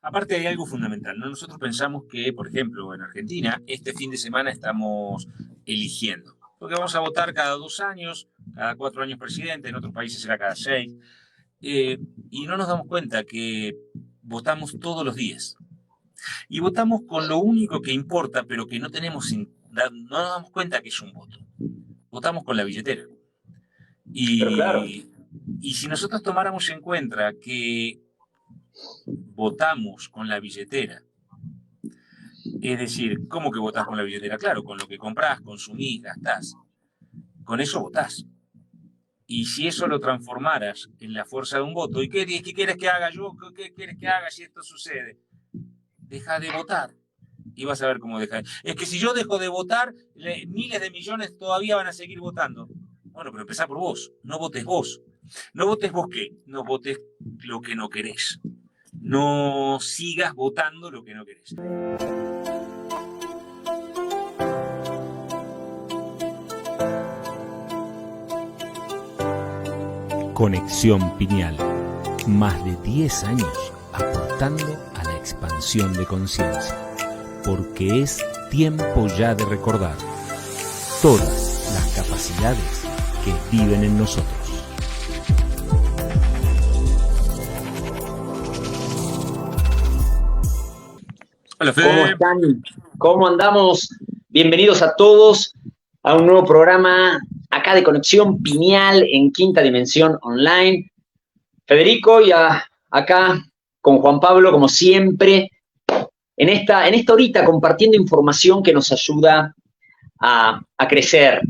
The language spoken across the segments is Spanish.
Aparte hay algo fundamental, ¿no? Nosotros pensamos que, por ejemplo, en Argentina, este fin de semana estamos eligiendo. Porque vamos a votar cada 2 años, cada 4 años presidente, en otros países será cada 6. Y no nos damos cuenta que votamos todos los días. Y votamos con lo único que importa, pero que no tenemos, no nos damos cuenta que es un voto. Votamos con la billetera. Pero claro, Y si nosotros tomáramos en cuenta que votamos con la billetera, es decir, ¿cómo que votás con la billetera? Claro, con lo que comprás, consumís, gastás. Con eso votás. Y si eso lo transformaras en la fuerza de un voto, ¿y qué quieres que haga yo? ¿Qué quieres que haga si esto sucede? Deja de votar. Y vas a ver cómo deja. Es que si yo dejo de votar, miles de millones todavía van a seguir votando. Bueno, pero empezá por vos. No votes vos. No votes vos qué. No votes lo que no querés. No sigas votando lo que no querés. Conexión Pineal. Más de 10 años aportando a la expansión de conciencia. Porque es tiempo ya de recordar todas las capacidades que viven en nosotros. Hola, Fede. ¿cómo están? ¿Cómo andamos? Bienvenidos a todos a un nuevo programa acá de Conexión Pineal en Quinta Dimensión Online. Federico y acá con Juan Pablo, como siempre, en esta horita compartiendo información que nos ayuda a crecer,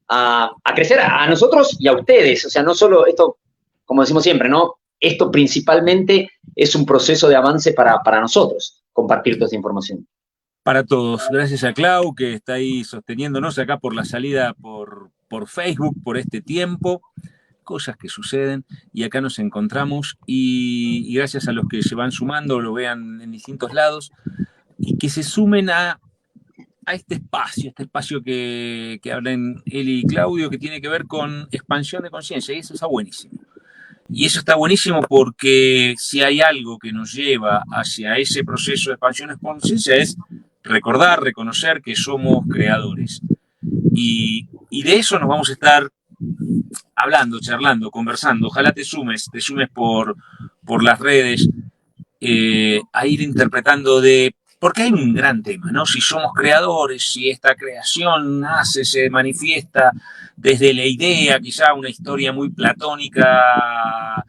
a crecer a nosotros y a ustedes. O sea, no solo esto, como decimos siempre, ¿no? Esto principalmente es un proceso de avance para nosotros, compartir toda esta información. Para todos, gracias a Clau que está ahí sosteniéndonos acá por la salida por Facebook, por este tiempo, cosas que suceden y acá nos encontramos y gracias a los que se van sumando, lo vean en distintos lados y que se sumen a este espacio que hablan Eli y Claudio, que tiene que ver con expansión de conciencia, y eso está buenísimo. Y eso está buenísimo porque si hay algo que nos lleva hacia ese proceso de expansión de conciencia es recordar, reconocer que somos creadores. Y de eso nos vamos a estar hablando, charlando, conversando. Ojalá te sumes por las redes a ir interpretando porque hay un gran tema, ¿no? Si somos creadores, si esta creación nace, se manifiesta desde la idea, quizá una historia muy platónica,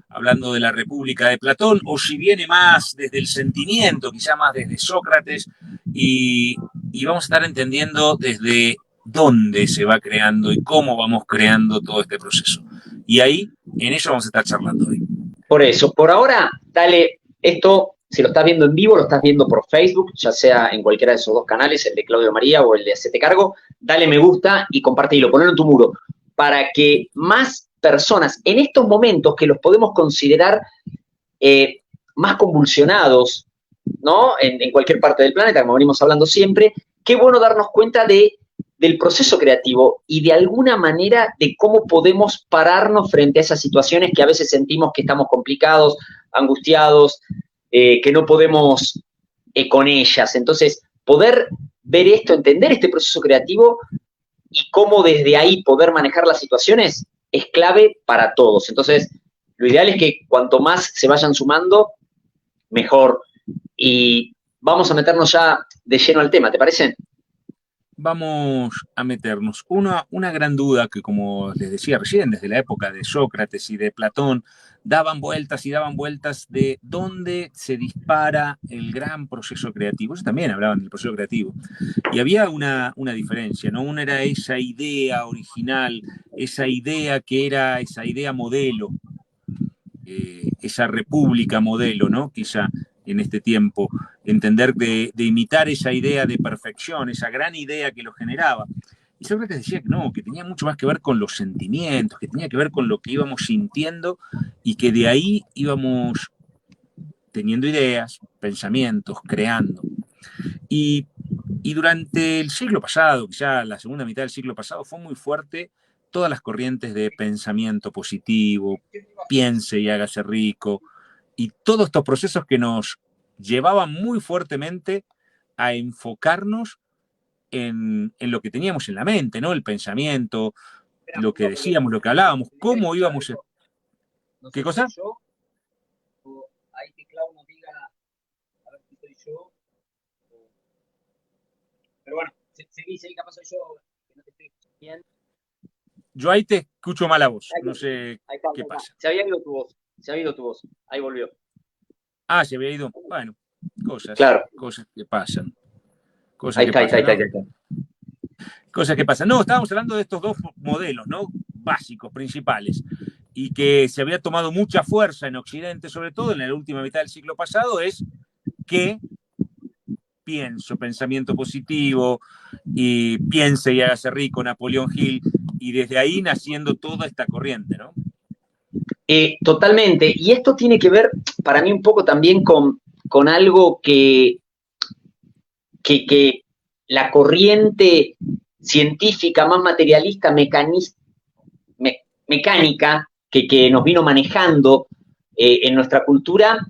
hablando de la República de Platón, o si viene más desde el sentimiento, quizá más desde Sócrates, y vamos a estar entendiendo desde dónde se va creando y cómo vamos creando todo este proceso. Y ahí, en eso vamos a estar charlando hoy. Por eso, por ahora, dale esto, si lo estás viendo en vivo, lo estás viendo por Facebook, ya sea en cualquiera de esos dos canales, el de Claudio María o el de Hacete Cargo, dale me gusta y compártelo, ponelo en tu muro, para que más personas, en estos momentos que los podemos considerar más convulsionados, ¿no? En cualquier parte del planeta, como venimos hablando siempre, qué bueno darnos cuenta del proceso creativo y de alguna manera de cómo podemos pararnos frente a esas situaciones que a veces sentimos que estamos complicados, angustiados, que no podemos con ellas. Entonces, poder ver esto, entender este proceso creativo y cómo desde ahí poder manejar las situaciones es clave para todos. Entonces, lo ideal es que cuanto más se vayan sumando, mejor. Y vamos a meternos ya de lleno al tema, ¿te parece? Vamos a meternos. Una gran duda que, como les decía recién, desde la época de Sócrates y de Platón, daban vueltas y daban vueltas de dónde se dispara el gran proceso creativo. Ellos también hablaban del proceso creativo. Y había una diferencia, ¿no? Una era esa idea original, esa idea que era esa idea modelo, esa república modelo, ¿no? Quizá en este tiempo, entender de imitar esa idea de perfección, esa gran idea que lo generaba. Y Sócrates decía que no, que tenía mucho más que ver con los sentimientos, que tenía que ver con lo que íbamos sintiendo y que de ahí íbamos teniendo ideas, pensamientos, creando. Y durante el siglo pasado, quizá la segunda mitad del siglo pasado, fue muy fuerte todas las corrientes de pensamiento positivo, piense y hágase rico, y todos estos procesos que nos llevaban muy fuertemente a enfocarnos en lo que teníamos en la mente, ¿no? El pensamiento, lo que decíamos, lo que hablábamos, cómo íbamos. No ¿Qué sé si cosa? soy yo o ahí que Clau nos diga a ver si soy yo. Pero bueno, seguí, capaz soy yo que no te estoy bien. Yo ahí te escucho mal a vos, no sé qué pasa. Se había ido tu voz, ahí volvió. Ah, se había ido. Bueno, Claro. cosas que pasan. Cosas Ahí que está, pasan, ahí ¿no? está. Cosas que pasan. No, estábamos hablando de estos dos modelos, ¿no? Básicos, principales, y que se había tomado mucha fuerza en Occidente, sobre todo en la última mitad del siglo pasado, es que pensamiento positivo, y piense y hágase rico, Napoleón Hill, y desde ahí naciendo toda esta corriente, ¿no? Totalmente. Y esto tiene que ver, para mí, un poco también con algo que la corriente científica más materialista, mecánica, que nos vino manejando en nuestra cultura,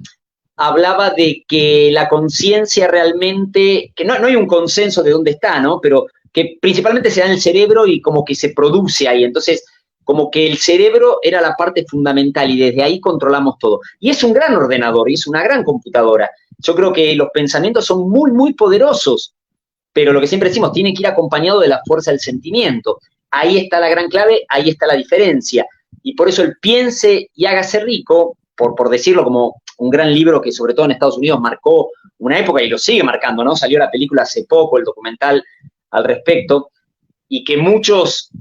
hablaba de que la conciencia realmente, que no hay un consenso de dónde está, ¿no? Pero que principalmente se da en el cerebro y como que se produce ahí. Entonces, como que el cerebro era la parte fundamental y desde ahí controlamos todo. Y es un gran ordenador y es una gran computadora. Yo creo que los pensamientos son muy, muy poderosos, pero lo que siempre decimos, tiene que ir acompañado de la fuerza del sentimiento. Ahí está la gran clave, ahí está la diferencia. Y por eso el piense y hágase rico, por decirlo como un gran libro que sobre todo en Estados Unidos marcó una época y lo sigue marcando, ¿no? Salió la película hace poco, el documental al respecto, y que muchos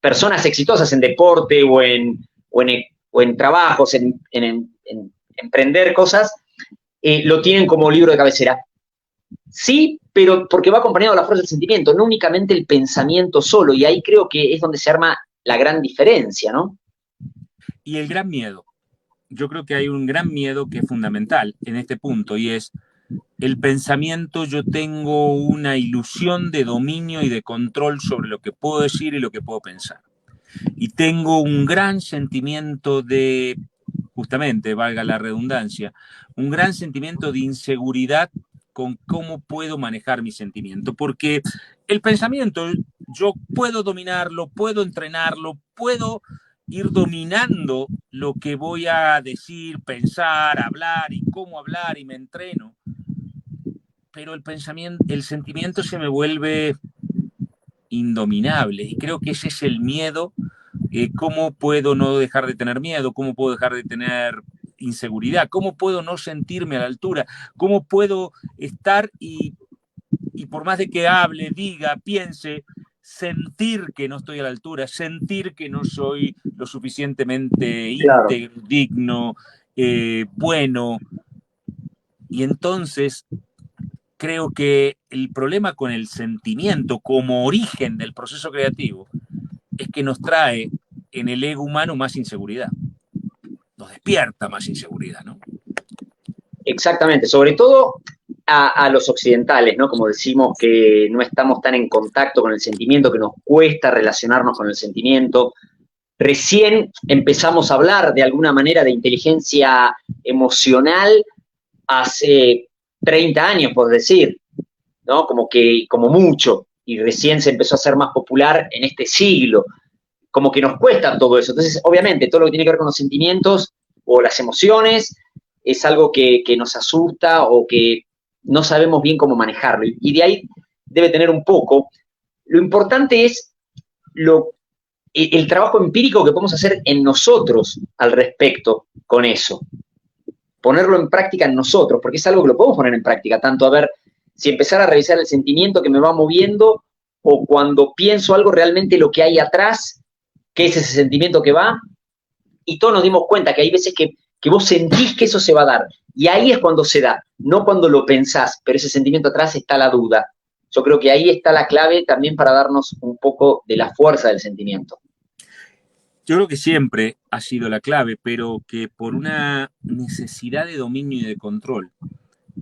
personas exitosas en deporte o en trabajos, en emprender cosas, lo tienen como libro de cabecera. Sí, pero porque va acompañado de la fuerza del sentimiento, no únicamente el pensamiento solo, y ahí creo que es donde se arma la gran diferencia, ¿no? Y el gran miedo. Yo creo que hay un gran miedo que es fundamental en este punto, y es el pensamiento. Yo tengo una ilusión de dominio y de control sobre lo que puedo decir y lo que puedo pensar. Y tengo un gran sentimiento de, justamente, valga la redundancia, un gran sentimiento de inseguridad con cómo puedo manejar mi sentimiento. Porque el pensamiento, yo puedo dominarlo, puedo entrenarlo, puedo ir dominando lo que voy a decir, pensar, hablar y cómo hablar, y me entreno. Pero el sentimiento se me vuelve indominable, y creo que ese es el miedo. ¿Cómo puedo no dejar de tener miedo? ¿Cómo puedo dejar de tener inseguridad? ¿Cómo puedo no sentirme a la altura? ¿Cómo puedo estar y por más de que hable, diga, piense, sentir que no estoy a la altura, sentir que no soy lo suficientemente íntegro, digno, bueno? Y entonces creo que el problema con el sentimiento como origen del proceso creativo es que nos trae en el ego humano más inseguridad, nos despierta más inseguridad, ¿no? Exactamente, sobre todo a los occidentales, ¿no? Como decimos que no estamos tan en contacto con el sentimiento, que nos cuesta relacionarnos con el sentimiento. Recién empezamos a hablar de alguna manera de inteligencia emocional hace 30 años, por decir, ¿no? Como mucho, y recién se empezó a hacer más popular en este siglo. Como que nos cuesta todo eso. Entonces, obviamente, todo lo que tiene que ver con los sentimientos o las emociones es algo que nos asusta o que no sabemos bien cómo manejarlo. Y de ahí debe tener un poco. Lo importante es el trabajo empírico que podemos hacer en nosotros al respecto con eso. Ponerlo en práctica en nosotros, porque es algo que lo podemos poner en práctica, tanto a ver si empezar a revisar el sentimiento que me va moviendo o cuando pienso algo realmente lo que hay atrás, qué es ese sentimiento que va, y todos nos dimos cuenta que hay veces que vos sentís que eso se va a dar, y ahí es cuando se da, no cuando lo pensás, pero ese sentimiento atrás está la duda. Yo creo que ahí está la clave también para darnos un poco de la fuerza del sentimiento. Yo creo que siempre ha sido la clave, pero que por una necesidad de dominio y de control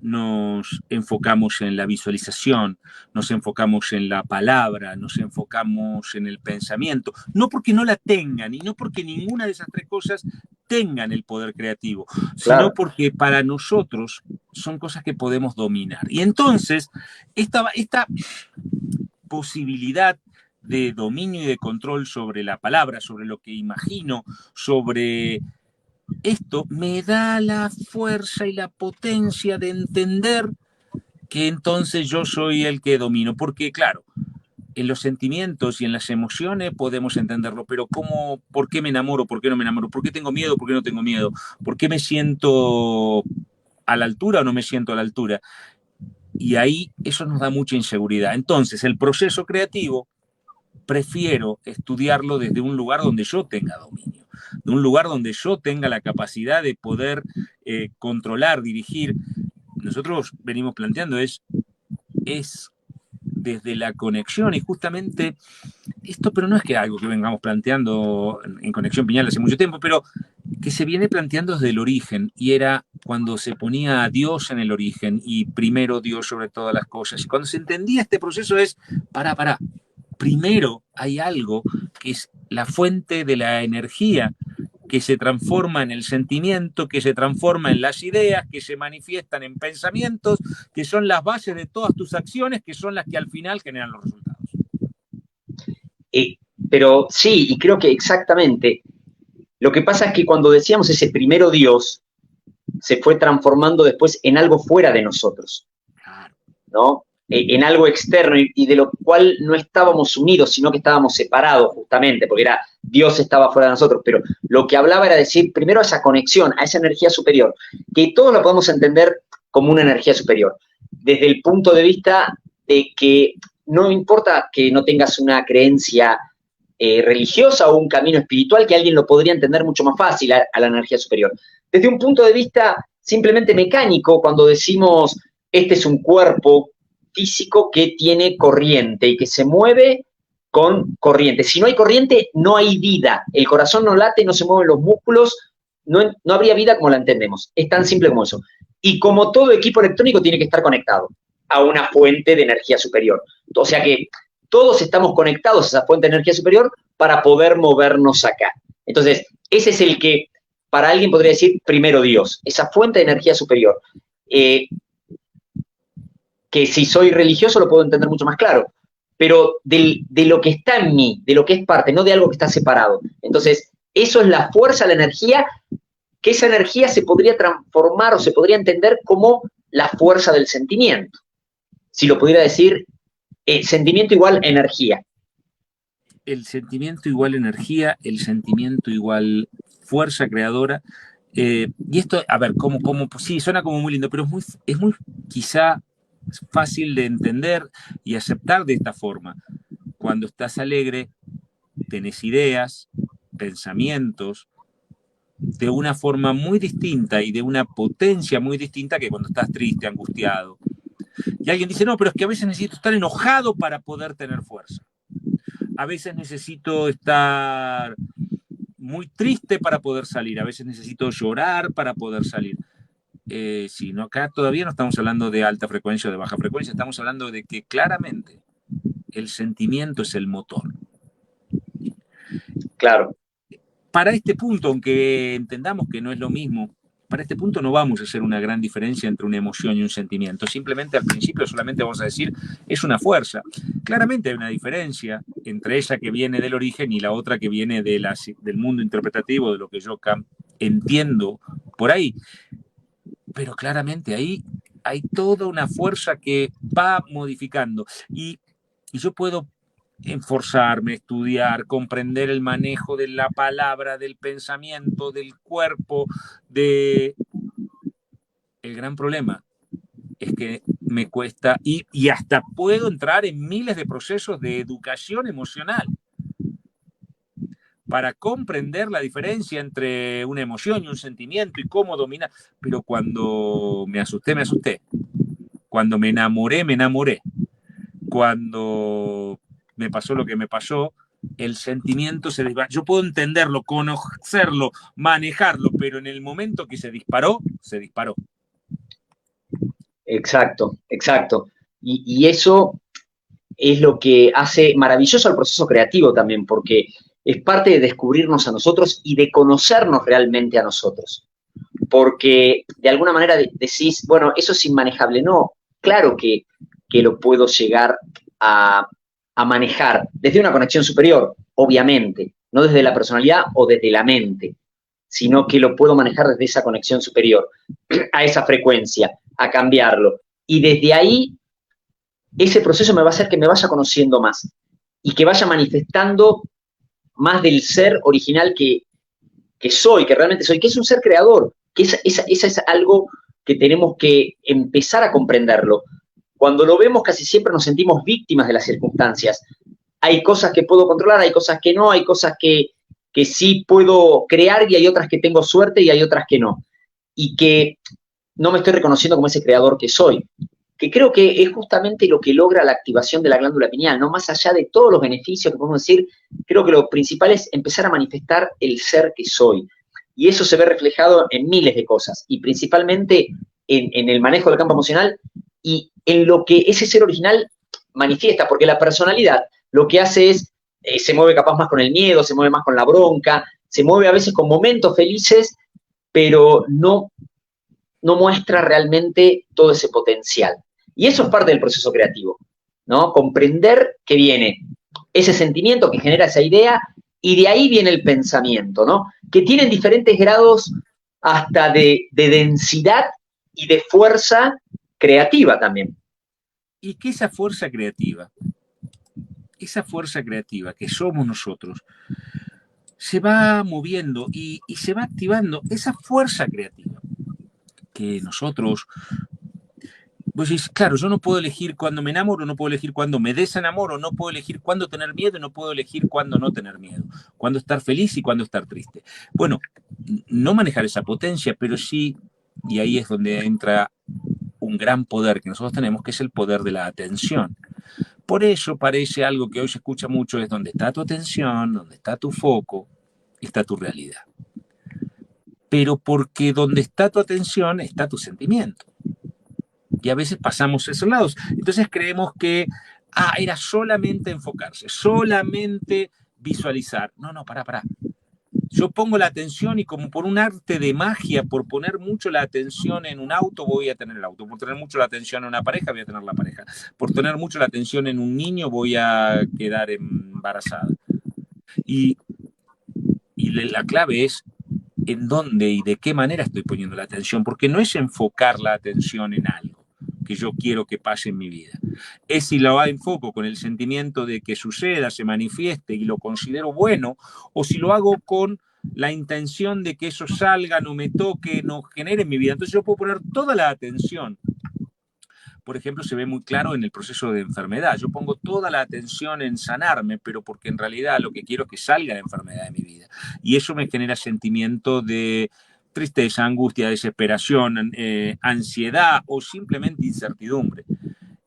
nos enfocamos en la visualización, nos enfocamos en la palabra, nos enfocamos en el pensamiento, no porque no la tengan y no porque ninguna de esas tres cosas tengan el poder creativo, Claro. sino porque para nosotros son cosas que podemos dominar. Y entonces, esta posibilidad de dominio y de control sobre la palabra, sobre lo que imagino, sobre esto me da la fuerza y la potencia de entender que entonces yo soy el que domino. Porque, claro, en los sentimientos y en las emociones podemos entenderlo, pero ¿cómo, por qué me enamoro, por qué no me enamoro? ¿Por qué tengo miedo, por qué no tengo miedo? ¿Por qué me siento a la altura o no me siento a la altura? Y ahí eso nos da mucha inseguridad. Entonces, el proceso creativo prefiero estudiarlo desde un lugar donde yo tenga dominio, de un lugar donde yo tenga la capacidad de poder controlar, dirigir. Nosotros venimos planteando es desde la conexión y justamente esto, pero no es que algo que vengamos planteando en Conexión Piñal hace mucho tiempo, pero que se viene planteando desde el origen y era cuando se ponía a Dios en el origen y primero Dios sobre todas las cosas. Y cuando se entendía este proceso es, para, primero hay algo que es la fuente de la energía que se transforma en el sentimiento, que se transforma en las ideas, que se manifiestan en pensamientos, que son las bases de todas tus acciones, que son las que al final generan los resultados. Pero sí, y creo que exactamente. Lo que pasa es que cuando decíamos ese primero Dios, se fue transformando después en algo fuera de nosotros, ¿no? En algo externo y de lo cual no estábamos unidos, sino que estábamos separados justamente, porque era Dios estaba fuera de nosotros, pero lo que hablaba era decir primero a esa conexión, a esa energía superior, que todos lo podemos entender como una energía superior, desde el punto de vista de que no importa que no tengas una creencia religiosa o un camino espiritual, que alguien lo podría entender mucho más fácil a la energía superior. Desde un punto de vista simplemente mecánico, cuando decimos este es un cuerpo físico que tiene corriente y que se mueve con corriente. Si no hay corriente, no hay vida. El corazón no late, no se mueven los músculos, no habría vida como la entendemos. Es tan simple como eso. Y como todo equipo electrónico tiene que estar conectado a una fuente de energía superior. O sea que todos estamos conectados a esa fuente de energía superior para poder movernos acá. Entonces, ese es el que para alguien podría decir primero Dios, esa fuente de energía superior. Que si soy religioso lo puedo entender mucho más claro, pero de lo que está en mí, de lo que es parte, no de algo que está separado. Entonces, eso es la fuerza, la energía, que esa energía se podría transformar o se podría entender como la fuerza del sentimiento. Si lo pudiera decir, sentimiento igual energía. El sentimiento igual energía, el sentimiento igual fuerza creadora. Y esto, a ver, sí, suena como muy lindo, pero es muy quizá fácil de entender y aceptar de esta forma. Cuando estás alegre, tenés ideas, pensamientos, de una forma muy distinta y de una potencia muy distinta que cuando estás triste, angustiado. Y alguien dice, no, pero es que a veces necesito estar enojado para poder tener fuerza. A veces necesito estar muy triste para poder salir, a veces necesito llorar para poder salir. Si no, acá todavía no estamos hablando de alta frecuencia o de baja frecuencia, estamos hablando de que claramente el sentimiento es el motor. Claro. Para este punto, aunque entendamos que no es lo mismo, para este punto no vamos a hacer una gran diferencia entre una emoción y un sentimiento. Simplemente al principio solamente vamos a decir, es una fuerza. Claramente hay una diferencia entre esa que viene del origen y la otra que viene del mundo interpretativo, de lo que yo entiendo por ahí. Pero claramente ahí hay toda una fuerza que va modificando. Y yo puedo esforzarme, estudiar, comprender el manejo de la palabra, del pensamiento, del cuerpo, El gran problema es que me cuesta, y hasta puedo entrar en miles de procesos de educación emocional para comprender la diferencia entre una emoción y un sentimiento y cómo dominar. Pero cuando me asusté, me asusté. Cuando me enamoré, me enamoré. Cuando me pasó lo que me pasó, el sentimiento se disparó. Yo puedo entenderlo, conocerlo, manejarlo, pero en el momento que se disparó, se disparó. Exacto, exacto. Y eso es lo que hace maravilloso el proceso creativo también, porque es parte de descubrirnos a nosotros y de conocernos realmente a nosotros. Porque de alguna manera decís, bueno, eso es inmanejable. No, claro que lo puedo llegar a manejar desde una conexión superior, obviamente, no desde la personalidad o desde la mente, sino que lo puedo manejar desde esa conexión superior, a esa frecuencia, a cambiarlo. Y desde ahí, ese proceso me va a hacer que me vaya conociendo más y que vaya manifestando más del ser original que soy, que realmente soy, que es un ser creador, que esa es algo que tenemos que empezar a comprenderlo. Cuando lo vemos casi siempre nos sentimos víctimas de las circunstancias. Hay cosas que puedo controlar, hay cosas que no, hay cosas que sí puedo crear y hay otras que tengo suerte y hay otras que no. Y que no me estoy reconociendo como ese creador que soy. Que creo que es justamente lo que logra la activación de la glándula pineal, ¿no? Más allá de todos los beneficios que podemos decir, creo que lo principal es empezar a manifestar el ser que soy. Y eso se ve reflejado en miles de cosas, y principalmente en el manejo del campo emocional y en lo que ese ser original manifiesta, porque la personalidad lo que hace es, se mueve capaz más con el miedo, se mueve más con la bronca, se mueve a veces con momentos felices, pero no muestra realmente todo ese potencial. Y eso es parte del proceso creativo, ¿no? Comprender que viene ese sentimiento que genera esa idea y de ahí viene el pensamiento, ¿no? Que tienen diferentes grados hasta de densidad y de fuerza creativa también. Y que esa fuerza creativa que somos nosotros, se va moviendo y se va activando esa fuerza creativa que nosotros. Pues decís, claro, yo no puedo elegir cuándo me enamoro, no puedo elegir cuándo me desenamoro, no puedo elegir cuándo tener miedo, no puedo elegir cuándo no tener miedo, cuándo estar feliz y cuándo estar triste. Bueno, no manejar esa potencia, pero sí, y ahí es donde entra un gran poder que nosotros tenemos, que es el poder de la atención. Por eso parece algo que hoy se escucha mucho, es donde está tu atención, donde está tu foco, está tu realidad. Pero porque donde está tu atención está tu sentimiento. Y a veces pasamos esos lados. Entonces creemos que era solamente enfocarse, solamente visualizar. No, pará. Yo pongo la atención y como por un arte de magia, por poner mucho la atención en un auto, voy a tener el auto. Por tener mucho la atención en una pareja, voy a tener la pareja. Por tener mucho la atención en un niño, voy a quedar embarazada. Y la clave es en dónde y de qué manera estoy poniendo la atención, porque no es enfocar la atención en algo que yo quiero que pase en mi vida. Es si lo enfoco con el sentimiento de que suceda, se manifieste y lo considero bueno, o si lo hago con la intención de que eso salga, no me toque, no genere en mi vida. Entonces yo puedo poner toda la atención. Por ejemplo, se ve muy claro en el proceso de enfermedad. Yo pongo toda la atención en sanarme, pero porque en realidad lo que quiero es que salga la enfermedad de mi vida. Y eso me genera sentimiento de tristeza, angustia, desesperación, ansiedad o simplemente incertidumbre.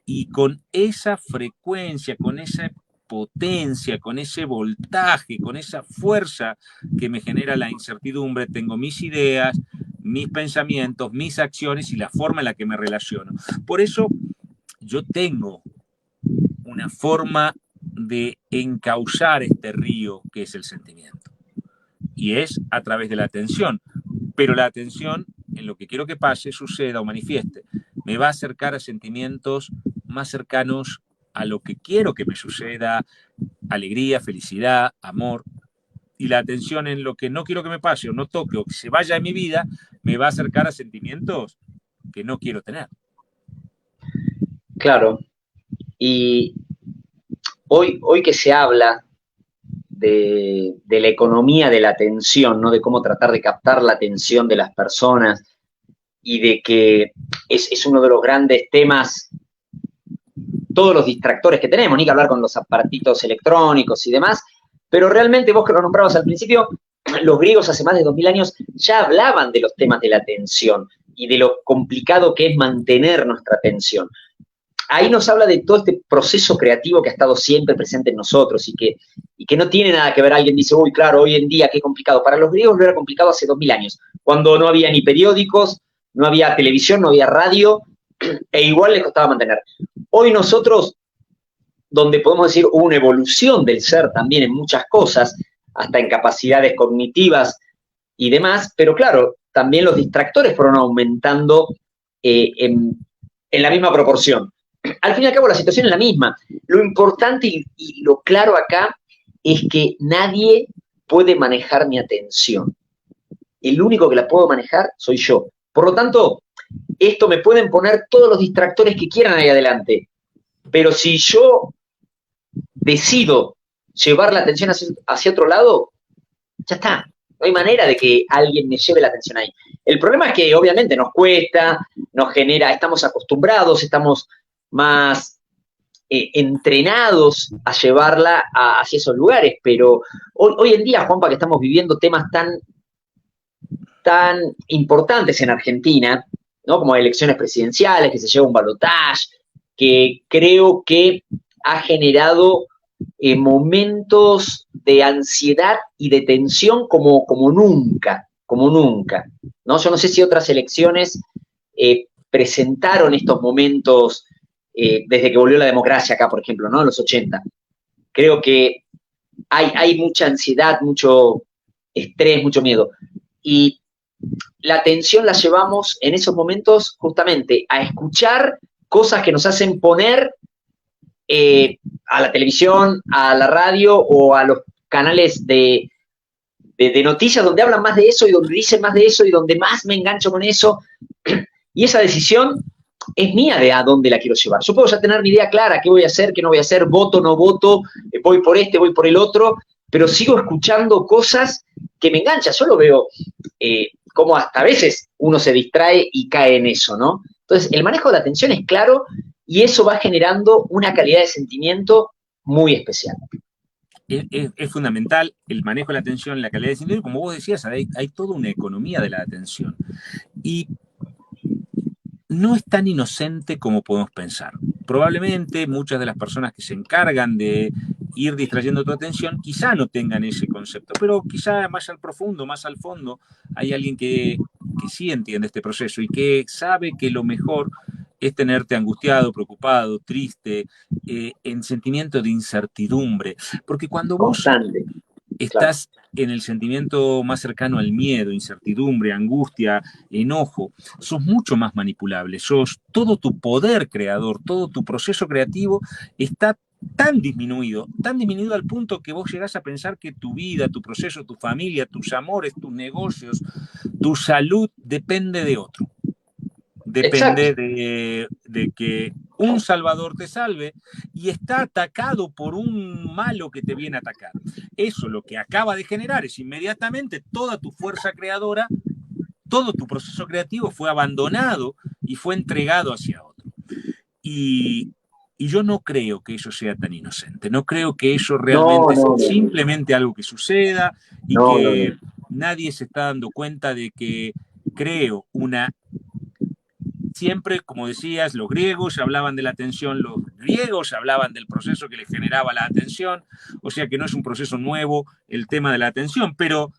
Y con esa frecuencia, con esa potencia, con ese voltaje, con esa fuerza que me genera la incertidumbre, tengo mis ideas, mis pensamientos, mis acciones y la forma en la que me relaciono. Por eso yo tengo una forma de encauzar este río que es el sentimiento. Y es a través de la atención. Pero la atención en lo que quiero que pase, suceda o manifieste, me va a acercar a sentimientos más cercanos a lo que quiero que me suceda, alegría, felicidad, amor. Y la atención en lo que no quiero que me pase o no toque o que se vaya de mi vida, me va a acercar a sentimientos que no quiero tener. Claro. Y hoy que se habla de la economía de la atención, ¿no? De cómo tratar de captar la atención de las personas y de que es uno de los grandes temas, todos los distractores que tenemos, ni que hablar con los aparatitos electrónicos y demás, pero realmente vos que lo nombrabas al principio, los griegos hace más de 2000 años ya hablaban de los temas de la atención y de lo complicado que es mantener nuestra atención. Ahí nos habla de todo este proceso creativo que ha estado siempre presente en nosotros y que no tiene nada que ver. Alguien dice, uy, claro, hoy en día qué complicado. Para los griegos no era complicado hace 2000 años, cuando no había ni periódicos, no había televisión, no había radio, e igual les costaba mantener. Hoy nosotros, donde podemos decir hubo una evolución del ser también en muchas cosas, hasta en capacidades cognitivas y demás, pero claro, también los distractores fueron aumentando en la misma proporción. Al fin y al cabo, la situación es la misma. Lo importante y lo claro acá es que nadie puede manejar mi atención. El único que la puedo manejar soy yo. Por lo tanto, esto me pueden poner todos los distractores que quieran ahí adelante, pero si yo decido llevar la atención hacia otro lado, ya está. No hay manera de que alguien me lleve la atención ahí. El problema es que obviamente nos cuesta, nos genera, estamos acostumbrados, estamos más entrenados a llevarla hacia esos lugares, pero hoy en día, Juanpa, que estamos viviendo temas tan importantes en Argentina, ¿no? Como elecciones presidenciales, que se lleva un balotaje, que creo que ha generado momentos de ansiedad y de tensión como nunca, ¿no? Yo no sé si otras elecciones presentaron estos momentos desde que volvió la democracia acá, por ejemplo, ¿no? En los 80. Creo que hay mucha ansiedad, mucho estrés, mucho miedo. Y la tensión la llevamos en esos momentos justamente a escuchar cosas que nos hacen poner a la televisión, a la radio o a los canales de noticias donde hablan más de eso y donde dicen más de eso y donde más me engancho con eso. Y esa decisión es mía de a dónde la quiero llevar. Yo puedo ya tener mi idea clara, qué voy a hacer, qué no voy a hacer, voto, no voto, voy por este, voy por el otro, pero sigo escuchando cosas que me enganchan. Yo lo veo como hasta a veces uno se distrae y cae en eso, ¿no? Entonces, el manejo de la atención es claro y eso va generando una calidad de sentimiento muy especial. Es fundamental el manejo de la atención, la calidad de sentimiento. Como vos decías, hay toda una economía de la atención. Y no es tan inocente como podemos pensar. Probablemente muchas de las personas que se encargan de ir distrayendo tu atención quizá no tengan ese concepto, pero quizá más al profundo, más al fondo, hay alguien que sí entiende este proceso y que sabe que lo mejor es tenerte angustiado, preocupado, triste, en sentimiento de incertidumbre. Porque cuando vos estás en el sentimiento más cercano al miedo, incertidumbre, angustia, enojo, sos mucho más manipulable, todo tu poder creador, todo tu proceso creativo está tan disminuido al punto que vos llegás a pensar que tu vida, tu proceso, tu familia, tus amores, tus negocios, tu salud depende de otro. Depende de que un salvador te salve y está atacado por un malo que te viene a atacar. Eso lo que acaba de generar es inmediatamente toda tu fuerza creadora, todo tu proceso creativo fue abandonado y fue entregado hacia otro. Y yo no creo que eso sea tan inocente, no creo que eso realmente sea simplemente algo que suceda y que nadie se está dando cuenta de que creo siempre, como decías, los griegos hablaban de la atención, los griegos hablaban del proceso que les generaba la atención, o sea que no es un proceso nuevo el tema de la atención, pero,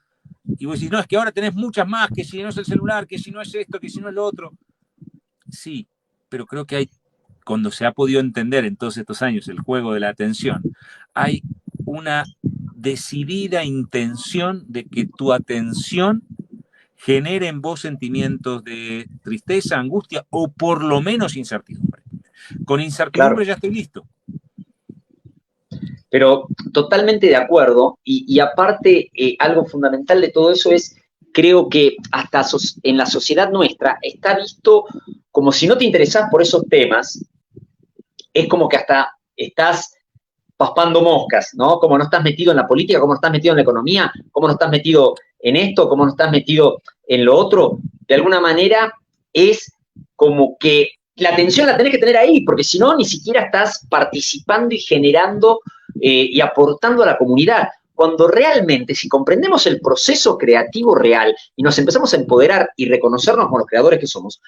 y vos decís, no, es que ahora tenés muchas más, que si no es el celular, que si no es esto, que si no es lo otro. Sí, pero creo que cuando se ha podido entender en todos estos años el juego de la atención, hay una decidida intención de que tu atención genere en vos sentimientos de tristeza, angustia o por lo menos incertidumbre. Con incertidumbre ya estoy listo. Pero totalmente de acuerdo, y aparte algo fundamental de todo eso es, creo que hasta en la sociedad nuestra está visto como si no te interesás por esos temas, es como que hasta estás paspando moscas, ¿no? Como no estás metido en la política, como no estás metido en la economía, como no estás metido en esto, como no estás metido en lo otro, de alguna manera es como que la atención la tenés que tener ahí, porque si no, ni siquiera estás participando y generando y aportando a la comunidad. Cuando realmente, si comprendemos el proceso creativo real y nos empezamos a empoderar y reconocernos como los creadores que somos,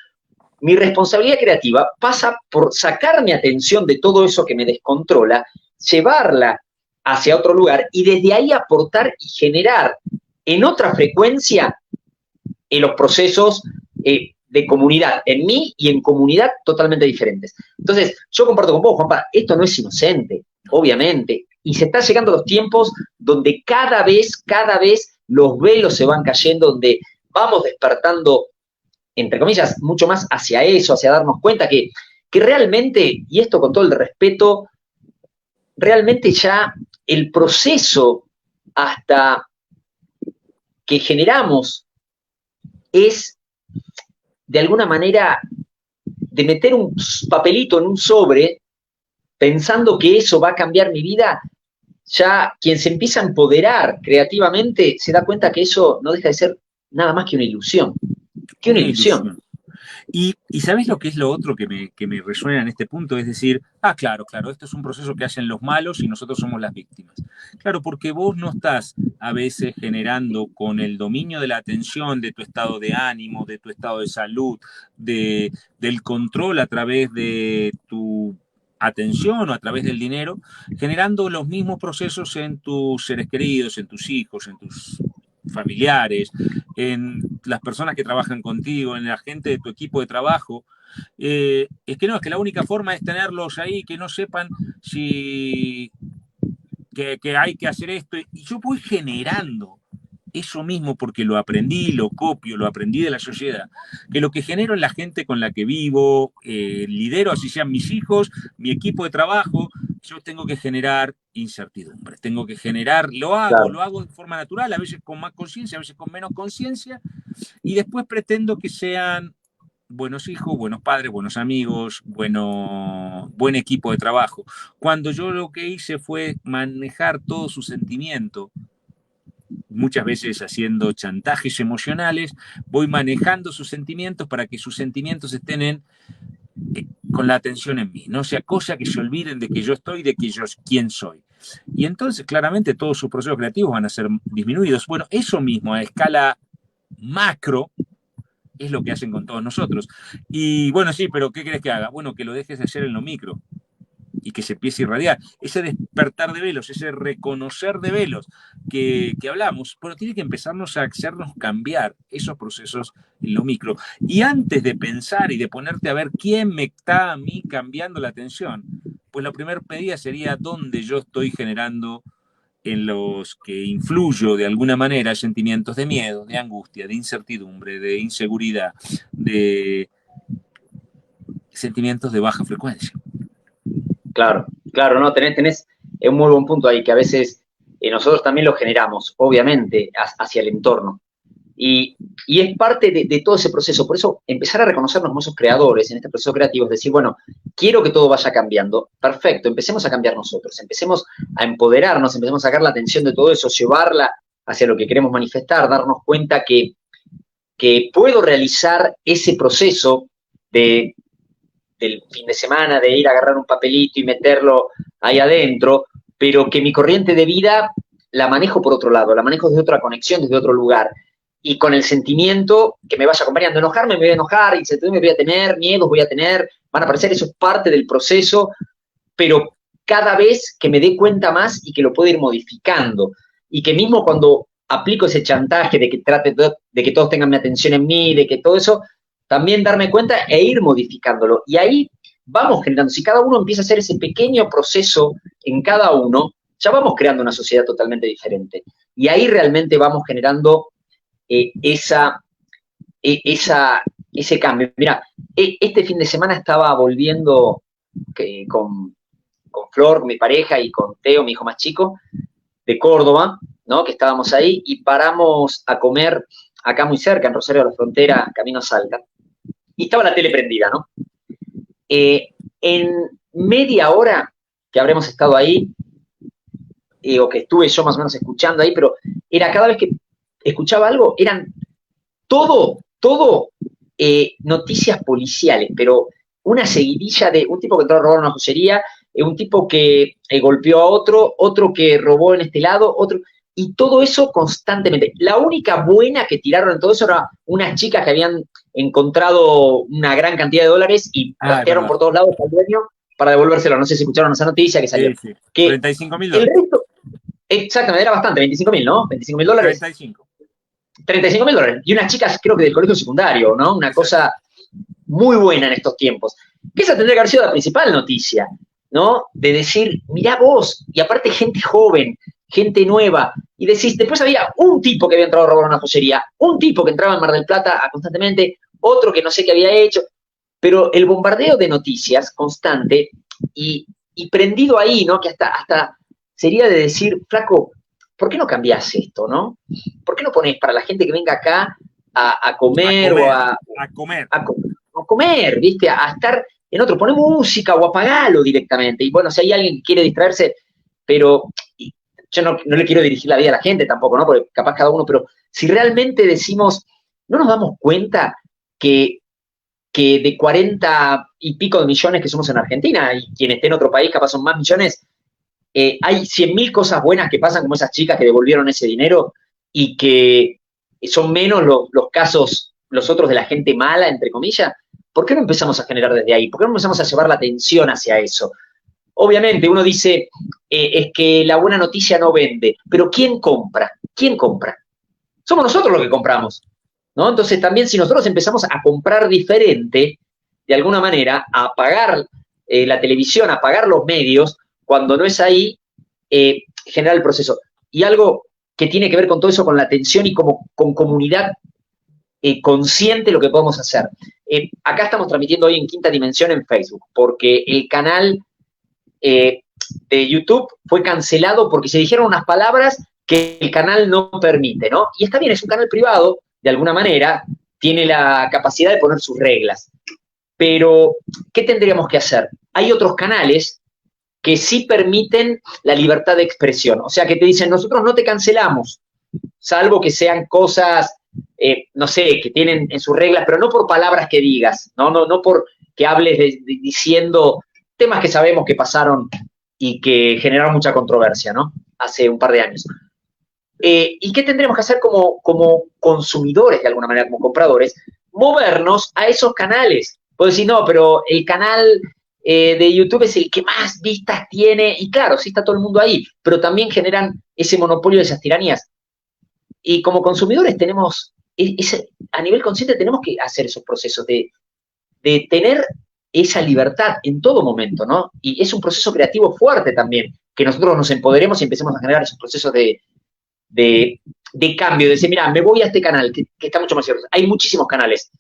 mi responsabilidad creativa pasa por sacar mi atención de todo eso que me descontrola, llevarla hacia otro lugar y desde ahí aportar y generar en otra frecuencia los procesos de de comunidad, en mí y en comunidad totalmente diferentes. Entonces, yo comparto con vos, Juanpa, esto no es inocente, obviamente, y se están llegando los tiempos donde cada vez los velos se van cayendo, donde vamos despertando, entre comillas, mucho más hacia eso, hacia darnos cuenta que realmente, y esto con todo el respeto, realmente ya el proceso hasta que generamos es, de alguna manera, de meter un papelito en un sobre, pensando que eso va a cambiar mi vida. Ya quien se empieza a empoderar creativamente se da cuenta que eso no deja de ser nada más que una ilusión. Que una ilusión. Y ¿sabés lo que es lo otro que me resuena en este punto? Es decir, claro, esto es un proceso que hacen los malos y nosotros somos las víctimas. Claro, porque vos no estás a veces generando con el dominio de la atención, de tu estado de ánimo, de tu estado de salud, del control a través de tu atención o a través del dinero, generando los mismos procesos en tus seres queridos, en tus hijos, en tus familiares, en las personas que trabajan contigo, en la gente de tu equipo de trabajo. Es que la única forma es tenerlos ahí, que no sepan si que hay que hacer esto. Y yo voy generando eso mismo porque lo aprendí, lo copio, lo aprendí de la sociedad, que lo que genero en la gente con la que vivo, lidero, así sean mis hijos, mi equipo de trabajo, yo tengo que generar incertidumbre, tengo que generar, lo hago de forma natural, a veces con más conciencia, a veces con menos conciencia, y después pretendo que sean buenos hijos, buenos padres, buenos amigos, buen equipo de trabajo. Cuando yo lo que hice fue manejar todo su sentimiento, muchas veces haciendo chantajes emocionales, voy manejando sus sentimientos para que sus sentimientos estén con la atención en mí, no sea cosa que se olviden de que yo estoy, de que yo quién soy. Y entonces claramente todos sus procesos creativos van a ser disminuidos. Bueno, eso mismo a escala macro es lo que hacen con todos nosotros. Y bueno, sí, pero ¿qué querés que haga? Bueno, que lo dejes de hacer en lo micro y que se empiece a irradiar. Ese despertar de velos, ese reconocer de velos que hablamos, bueno, tiene que empezarnos a hacernos cambiar esos procesos en lo micro. Y antes de pensar y de ponerte a ver quién me está a mí cambiando la atención, pues la primera medida sería dónde yo estoy generando en los que influyo de alguna manera sentimientos de miedo, de angustia, de incertidumbre, de inseguridad, de sentimientos de baja frecuencia. Claro, no, tenés un muy buen punto ahí, que a veces nosotros también lo generamos, obviamente, hacia el entorno. Y es parte de todo ese proceso. Por eso, empezar a reconocernos como esos creadores en este proceso creativo, es decir, bueno, quiero que todo vaya cambiando. Perfecto, empecemos a cambiar nosotros, empecemos a empoderarnos, empecemos a sacar la atención de todo eso, llevarla hacia lo que queremos manifestar, darnos cuenta que puedo realizar ese proceso del fin de semana, de ir a agarrar un papelito y meterlo ahí adentro, pero que mi corriente de vida la manejo por otro lado, la manejo desde otra conexión, desde otro lugar, y con el sentimiento que me vaya acompañando. Enojarme, me voy a enojar, incertidumbre me voy a tener, miedos voy a tener, van a aparecer, eso es parte del proceso, pero cada vez que me dé cuenta más y que lo puedo ir modificando, y que mismo cuando aplico ese chantaje de que trate de que todos tengan mi atención en mí, de que todo eso, también darme cuenta e ir modificándolo. Y ahí vamos generando, si cada uno empieza a hacer ese pequeño proceso en cada uno, ya vamos creando una sociedad totalmente diferente. Y ahí realmente vamos generando ese cambio. Mirá, este fin de semana estaba volviendo con Flor, mi pareja, y con Teo, mi hijo más chico, de Córdoba, ¿no? Que estábamos ahí y paramos a comer acá muy cerca, en Rosario de la Frontera, camino a Salta. Y estaba la tele prendida, ¿no? En media hora que habremos estado ahí, o que estuve yo más o menos escuchando ahí, pero era cada vez que escuchaba algo, eran todo noticias policiales, pero una seguidilla de un tipo que entró a robar una joyería, un tipo que golpeó a otro que robó en este lado, otro, y todo eso constantemente. La única buena que tiraron en todo eso era unas chicas que habían encontrado una gran cantidad de dólares y platearon por todos lados al dueño para devolvérselo. No sé si escucharon esa noticia que salió. Sí. Que $35.000. El resto, exactamente, era bastante, 25.000, ¿no? $25.000. 35. $35.000. Y unas chicas, creo que del colegio secundario, ¿no? Una cosa muy buena en estos tiempos, que esa tendría que haber sido la principal noticia, ¿no? De decir, mirá vos, y aparte gente joven, gente nueva, y decís, después había un tipo que había entrado a robar una joyería, un tipo que entraba en Mar del Plata constantemente, otro que no sé qué había hecho, pero el bombardeo de noticias constante y prendido ahí, ¿no? Que hasta sería de decir, flaco, ¿por qué no cambiás esto, no? ¿Por qué no ponés para la gente que venga acá a comer o a comer. A comer, ¿viste? A estar en otro, poné música o apagalo directamente. Y bueno, si hay alguien que quiere distraerse, pero yo no le quiero dirigir la vida a la gente tampoco, ¿no? Porque capaz cada uno, pero si realmente decimos, no nos damos cuenta que de 40 y pico de millones que somos en Argentina, y quien esté en otro país capaz son más millones, hay 100.000 cosas buenas que pasan, como esas chicas que devolvieron ese dinero, y que son menos los casos, los otros de la gente mala, entre comillas. ¿Por qué no empezamos a generar desde ahí? ¿Por qué no empezamos a llevar la atención hacia eso? Obviamente uno dice, es que la buena noticia no vende, pero ¿quién compra? ¿Quién compra? Somos nosotros los que compramos, ¿no? Entonces también si nosotros empezamos a comprar diferente, de alguna manera, a apagar la televisión, a apagar los medios, cuando no es ahí, generar el proceso. Y algo que tiene que ver con todo eso, con la atención y como con comunidad consciente lo que podemos hacer. Acá estamos transmitiendo hoy en Quinta Dimensión en Facebook, porque el canal de YouTube fue cancelado porque se dijeron unas palabras que el canal no permite, ¿no? Y está bien, es un canal privado, de alguna manera, tiene la capacidad de poner sus reglas. Pero, ¿qué tendríamos que hacer? Hay otros canales que sí permiten la libertad de expresión. O sea, que te dicen, nosotros no te cancelamos, salvo que sean cosas, no sé, que tienen en sus reglas, pero no por palabras que digas, no por que hables diciendo temas que sabemos que pasaron y que generaron mucha controversia, ¿no? Hace un par de años. ¿Y qué tendremos que hacer como consumidores, de alguna manera, como compradores? Movernos a esos canales. Puedo decir, no, pero el canal de YouTube es el que más vistas tiene, y claro, sí está todo el mundo ahí, pero también generan ese monopolio de esas tiranías. Y como consumidores tenemos, a nivel consciente tenemos que hacer esos procesos de tener esa libertad en todo momento, ¿no? Y es un proceso creativo fuerte también, que nosotros nos empoderemos y empecemos a generar esos procesos de cambio, de decir, mira, me voy a este canal, que está mucho más cierto. Hay muchísimos canales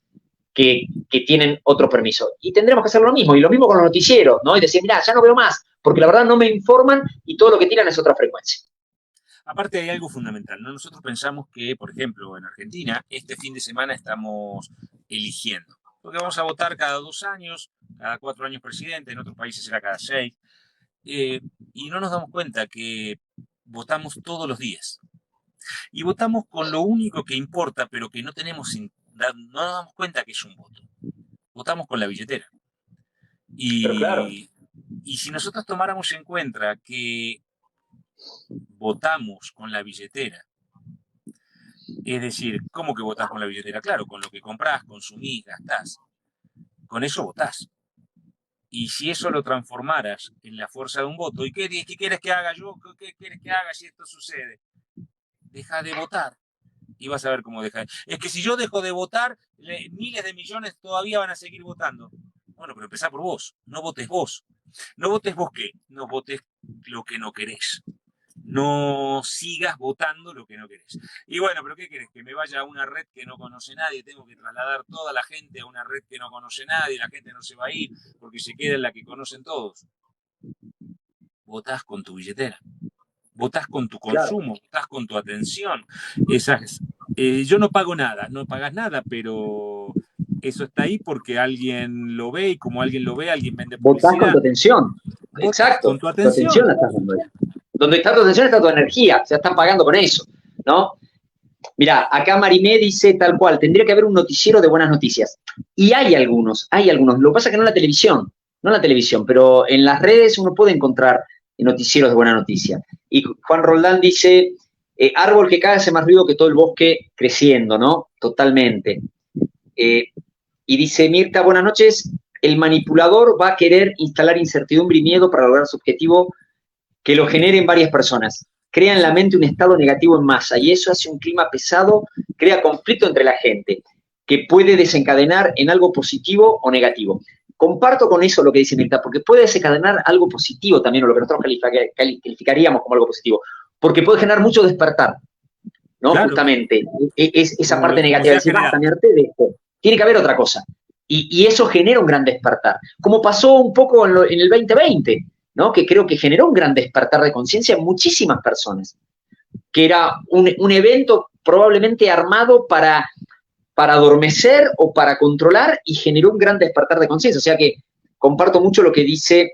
que tienen otro permiso. Y tendremos que hacer lo mismo, y lo mismo con los noticieros, ¿no? Y decir, mira, ya no veo más, porque la verdad no me informan y todo lo que tiran es otra frecuencia. Aparte hay algo fundamental, ¿no? Nosotros pensamos que, por ejemplo, en Argentina, este fin de semana estamos eligiendo. Porque vamos a votar cada 2 años, cada 4 años presidente, en otros países será cada 6. Y no nos damos cuenta que votamos todos los días. Y votamos con lo único que importa, pero que no nos damos cuenta que es un voto. Votamos con la billetera. Pero claro. Y si nosotros tomáramos en cuenta que votamos con la billetera, es decir, ¿cómo que votás con la billetera? Claro, con lo que comprás, consumís, gastás. Con eso votás. Y si eso lo transformaras en la fuerza de un voto, ¿y qué quieres que haga yo? ¿Qué quieres que haga si esto sucede? Deja de votar y vas a ver cómo deja. Es que si yo dejo de votar, miles de millones todavía van a seguir votando. Bueno, pero empezá por vos. No votes vos. ¿No votes vos qué? No votes lo que no querés. No sigas votando lo que no querés. Y bueno, pero ¿qué querés? Que me vaya a una red que no conoce nadie, tengo que trasladar toda la gente a una red que no conoce nadie, la gente no se va a ir porque se queda en la que conocen todos. Votás con tu billetera, votás con tu consumo, votás con tu atención. Yo no pago nada, no pagas nada, pero eso está ahí porque alguien lo ve, y como alguien lo ve, alguien vende publicidad. Votás con tu atención. Exacto. Con tu atención. Tu atención la estás dando. Donde está tu atención está tu energía, o sea, están pagando con eso, ¿no? Mirá, acá Marimé dice tal cual, tendría que haber un noticiero de buenas noticias. Y hay algunos. Lo que pasa es que no en la televisión, pero en las redes uno puede encontrar noticieros de buena noticia. Y Juan Roldán dice, árbol que cae hace más ruido que todo el bosque creciendo, ¿no? Totalmente. Y dice Mirta, buenas noches, el manipulador va a querer instalar incertidumbre y miedo para lograr su objetivo que lo generen varias personas. Crea en la mente un estado negativo en masa y eso hace un clima pesado, crea conflicto entre la gente. que puede desencadenar en algo positivo o negativo. Comparto con eso lo que dice Mirta, porque puede desencadenar algo positivo también, o lo que nosotros calificaríamos como algo positivo, porque puede generar mucho despertar, ¿no? Claro. Justamente, es esa parte negativa de decir, basta, me harté de esto, tiene que haber otra cosa. Y eso genera un gran despertar, como pasó un poco en el 2020, ¿no? Que creo que generó un gran despertar de conciencia en muchísimas personas, que era un evento probablemente armado para adormecer o para controlar, y generó un gran despertar de conciencia. O sea que comparto mucho lo que dice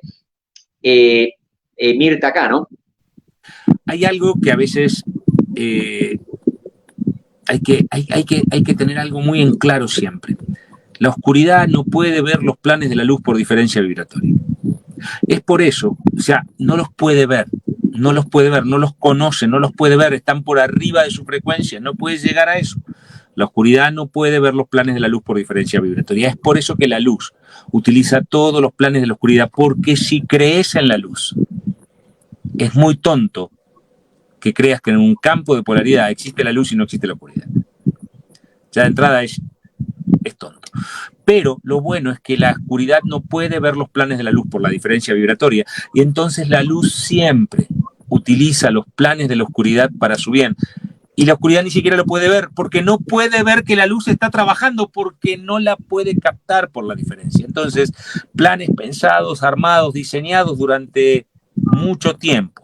Mirta acá, ¿no? Hay algo que a veces hay que tener algo muy en claro siempre. La oscuridad no puede ver los planes de la luz por diferencia vibratoria. Es por eso, o sea, no los puede ver, no los conoce, no los puede ver, están por arriba de su frecuencia, no puede llegar a eso. La oscuridad no puede ver los planes de la luz por diferencia vibratoria. Es por eso que la luz utiliza todos los planes de la oscuridad, porque si crees en la luz, es muy tonto que creas que en un campo de polaridad existe la luz y no existe la oscuridad. Ya de entrada es tonto. Pero lo bueno es que la oscuridad no puede ver los planes de la luz por la diferencia vibratoria, y entonces la luz siempre utiliza los planes de la oscuridad para su bien. Y la oscuridad ni siquiera lo puede ver, porque no puede ver que la luz está trabajando, porque no la puede captar por la diferencia. Entonces, planes pensados, armados, diseñados durante mucho tiempo,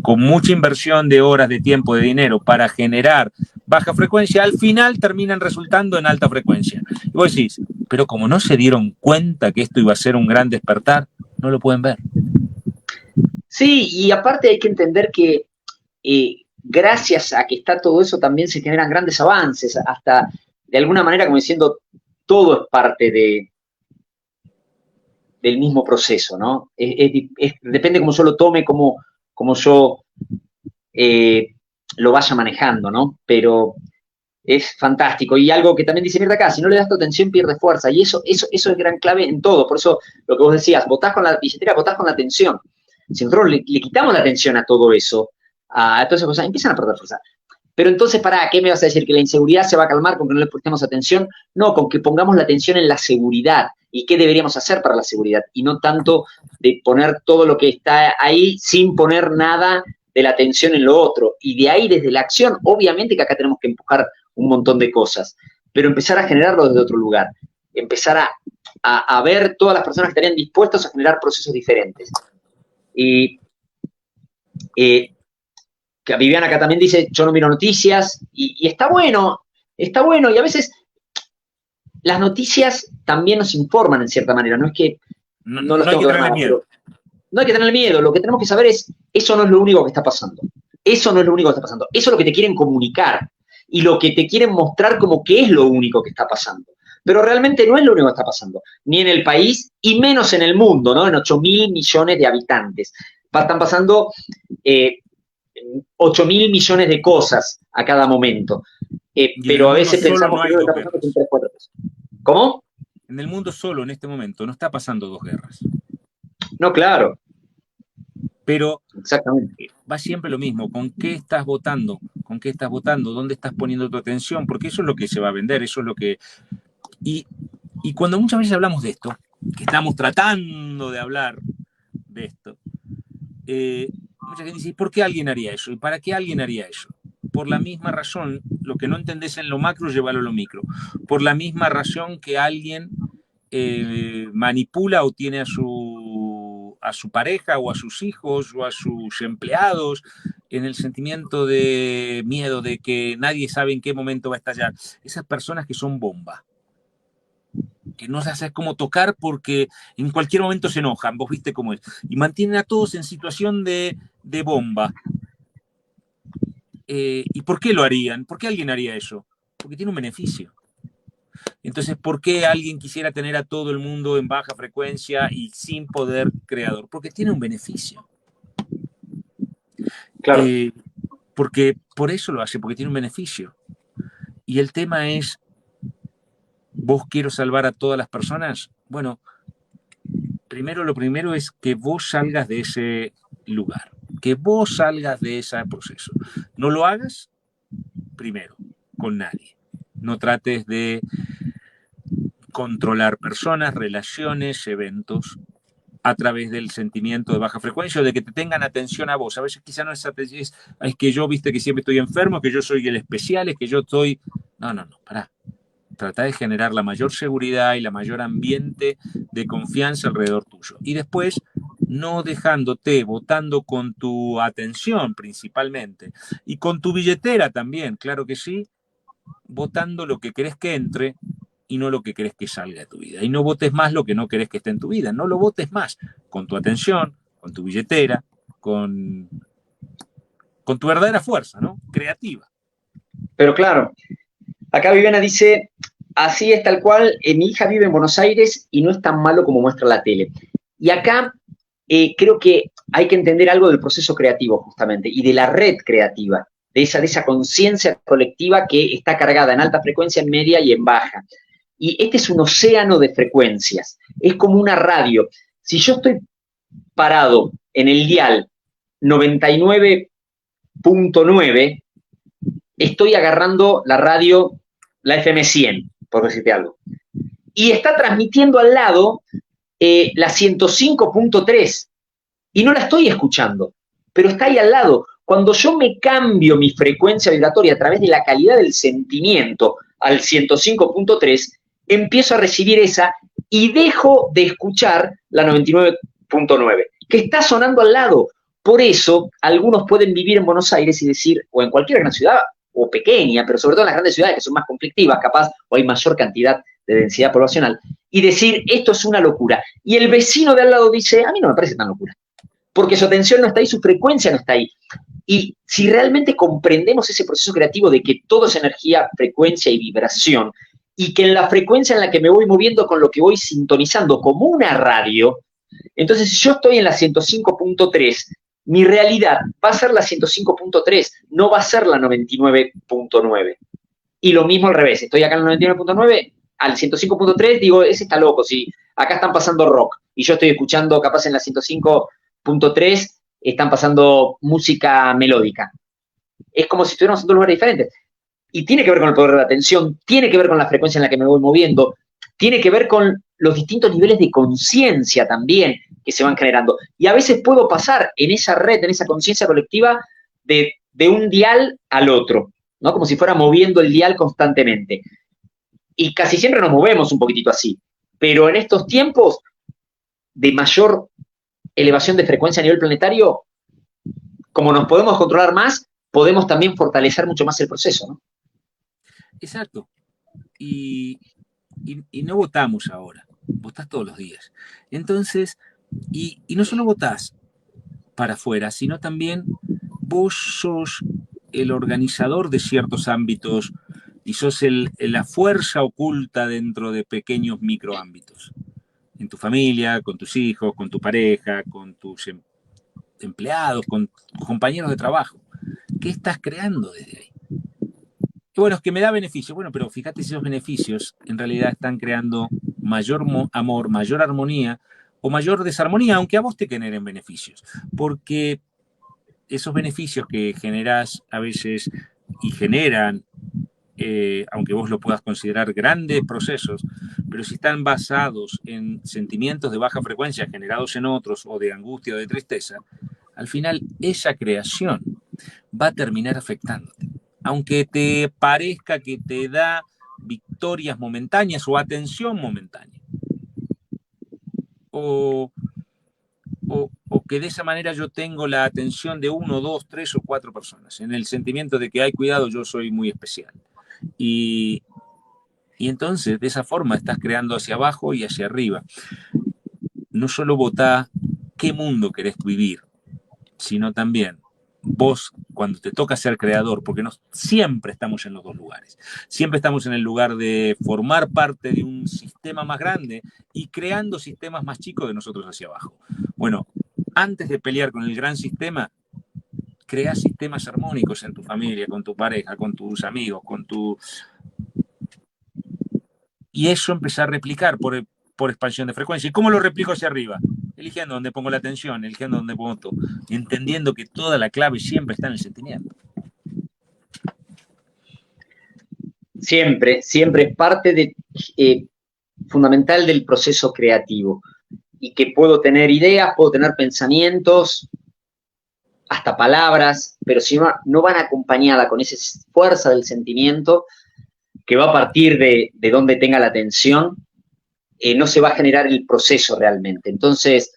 con mucha inversión de horas, de tiempo, de dinero, para generar baja frecuencia, al final terminan resultando en alta frecuencia. Y vos decís, pero como no se dieron cuenta que esto iba a ser un gran despertar, no lo pueden ver. Sí, y aparte hay que entender que gracias a que está todo eso también se generan grandes avances, hasta de alguna manera como diciendo, todo es parte del mismo proceso, ¿no? Depende cómo yo lo tome, cómo yo lo vaya manejando, ¿no? Pero es fantástico. Y algo que también dice Mirta acá, si no le das tu atención pierde fuerza, y eso es gran clave en todo. Por eso lo que vos decías, votás con la billetera, votás con la atención. Si nosotros le quitamos la atención a todo eso, a todas esas cosas, empiezan a perder fuerza. Pero entonces, ¿qué me vas a decir? ¿Que la inseguridad se va a calmar con que no le prestemos atención? No, con que pongamos la atención en la seguridad y qué deberíamos hacer para la seguridad, y no tanto de poner todo lo que está ahí sin poner nada de la atención en lo otro. Y de ahí, desde la acción, obviamente que acá tenemos que empujar un montón de cosas, pero empezar a generarlo desde otro lugar, empezar a ver todas las personas que estarían dispuestas a generar procesos diferentes. Y que Viviana acá también dice, yo no miro noticias, y está bueno, y a veces las noticias también nos informan en cierta manera, no es que no hay que tenerle miedo. No hay que tenerle miedo, lo que tenemos que saber es, eso no es lo único que está pasando, eso es lo que te quieren comunicar, y lo que te quieren mostrar como que es lo único que está pasando. Pero realmente no es lo único que está pasando, ni en el país, y menos en el mundo, ¿no? En 8.000 millones de habitantes. Están pasando 8.000 millones de cosas a cada momento. Pero a veces pensamos que lo que está pasando son 3, 4 cosas. ¿Cómo? En el mundo solo, en este momento, no está pasando 2 guerras. No, claro. Pero exactamente, va siempre lo mismo. ¿Con qué estás votando? ¿Con qué estás votando? ¿Dónde estás poniendo tu atención? Porque eso es lo que se va a vender, eso es lo que... Y cuando muchas veces hablamos de esto, que estamos tratando de hablar de esto, mucha gente dice, ¿por qué alguien haría eso? ¿Y para qué alguien haría eso? Por la misma razón, lo que no entendés en lo macro, llévalo a lo micro. Por la misma razón que alguien manipula o tiene a su pareja o a sus hijos o a sus empleados en el sentimiento de miedo de que nadie sabe en qué momento va a estallar. Esas personas que son bomba, que no se hace como tocar porque en cualquier momento se enojan, vos viste cómo es, y mantienen a todos en situación de bomba. ¿Y por qué lo harían? ¿Por qué alguien haría eso? Porque tiene un beneficio. Entonces, ¿por qué alguien quisiera tener a todo el mundo en baja frecuencia y sin poder creador? Porque tiene un beneficio. Claro. Porque por eso lo hace, porque tiene un beneficio. Y el tema es, ¿vos quiero salvar a todas las personas? Bueno, lo primero es que vos salgas de ese lugar, que vos salgas de ese proceso. No lo hagas primero con nadie. No trates de controlar personas, relaciones, eventos, a través del sentimiento de baja frecuencia o de que te tengan atención a vos. A veces quizá no es que yo, viste, que siempre estoy enfermo, que yo soy el especial, es que yo estoy... No, pará. Trata de generar la mayor seguridad y la mayor ambiente de confianza alrededor tuyo. Y después, no dejándote, votando con tu atención principalmente y con tu billetera también, claro que sí, votando lo que querés que entre y no lo que querés que salga de tu vida. Y no votes más lo que no querés que esté en tu vida. No lo votes más con tu atención, con tu billetera, con tu verdadera fuerza, ¿no? Creativa. Pero claro, acá Viviana dice, así es tal cual, mi hija vive en Buenos Aires y no es tan malo como muestra la tele. Y acá creo que hay que entender algo del proceso creativo justamente y de la red creativa, de esa conciencia colectiva que está cargada en alta frecuencia, en media y en baja. Y este es un océano de frecuencias, es como una radio. Si yo estoy parado en el dial 99.9, estoy agarrando la radio, la FM 100, por decirte algo. Y está transmitiendo al lado la 105.3 y no la estoy escuchando, pero está ahí al lado. Cuando yo me cambio mi frecuencia vibratoria a través de la calidad del sentimiento al 105.3, empiezo a recibir esa y dejo de escuchar la 99.9, que está sonando al lado. Por eso, algunos pueden vivir en Buenos Aires y decir, o en cualquier gran ciudad, o pequeña, pero sobre todo en las grandes ciudades que son más conflictivas, capaz, o hay mayor cantidad de densidad poblacional, y decir, esto es una locura. Y el vecino de al lado dice, a mí no me parece tan locura, porque su atención no está ahí, su frecuencia no está ahí. Y si realmente comprendemos ese proceso creativo de que todo es energía, frecuencia y vibración, y que en la frecuencia en la que me voy moviendo con lo que voy sintonizando como una radio, entonces si yo estoy en la 105.3, mi realidad va a ser la 105.3, no va a ser la 99.9. Y lo mismo al revés, estoy acá en la 99.9, al 105.3 digo, ese está loco, si acá están pasando rock, y yo estoy escuchando capaz en la 105.3, están pasando música melódica. Es como si estuviéramos en dos lugares diferentes. Y tiene que ver con el poder de la atención, tiene que ver con la frecuencia en la que me voy moviendo, tiene que ver con los distintos niveles de conciencia también que se van generando. Y a veces puedo pasar en esa red, en esa conciencia colectiva, de un dial al otro, ¿no? Como si fuera moviendo el dial constantemente. Y casi siempre nos movemos un poquitito así. Pero en estos tiempos de mayor elevación de frecuencia a nivel planetario, como nos podemos controlar más, podemos también fortalecer mucho más el proceso, ¿no? Exacto. Y no votamos ahora, votás todos los días. Entonces, y no solo votás para afuera, sino también vos sos el organizador de ciertos ámbitos y sos la fuerza oculta dentro de pequeños microámbitos. En tu familia, con tus hijos, con tu pareja, con tus empleados, con tus compañeros de trabajo. ¿Qué estás creando desde ahí? Y bueno, es que me da beneficios. Bueno, pero fíjate si esos beneficios en realidad están creando mayor amor, mayor armonía o mayor desarmonía, aunque a vos te generen beneficios. Porque esos beneficios que generás a veces y generan, aunque vos lo puedas considerar grandes procesos, pero si están basados en sentimientos de baja frecuencia generados en otros o de angustia o de tristeza, al final esa creación va a terminar afectándote. Aunque te parezca que te da victorias momentáneas o atención momentánea. O que de esa manera yo tengo la atención de 1, 2, 3 o 4 personas, en el sentimiento de que, ay, cuidado, yo soy muy especial. Y entonces, de esa forma, estás creando hacia abajo y hacia arriba. No solo votá qué mundo querés vivir, sino también vos, cuando te toca ser creador, porque siempre estamos en los dos lugares, siempre estamos en el lugar de formar parte de un sistema más grande y creando sistemas más chicos de nosotros hacia abajo. Bueno, antes de pelear con el gran sistema, crea sistemas armónicos en tu familia, con tu pareja, con tus amigos, y eso empezar a replicar por expansión de frecuencia. ¿Y cómo lo replico hacia arriba? Eligiendo dónde pongo la atención, eligiendo dónde voto, entendiendo que toda la clave siempre está en el sentimiento. Siempre, siempre parte de fundamental del proceso creativo y que puedo tener ideas, puedo tener pensamientos, hasta palabras, pero si no van acompañadas con esa fuerza del sentimiento que va a partir de donde tenga la atención, no se va a generar el proceso realmente. Entonces,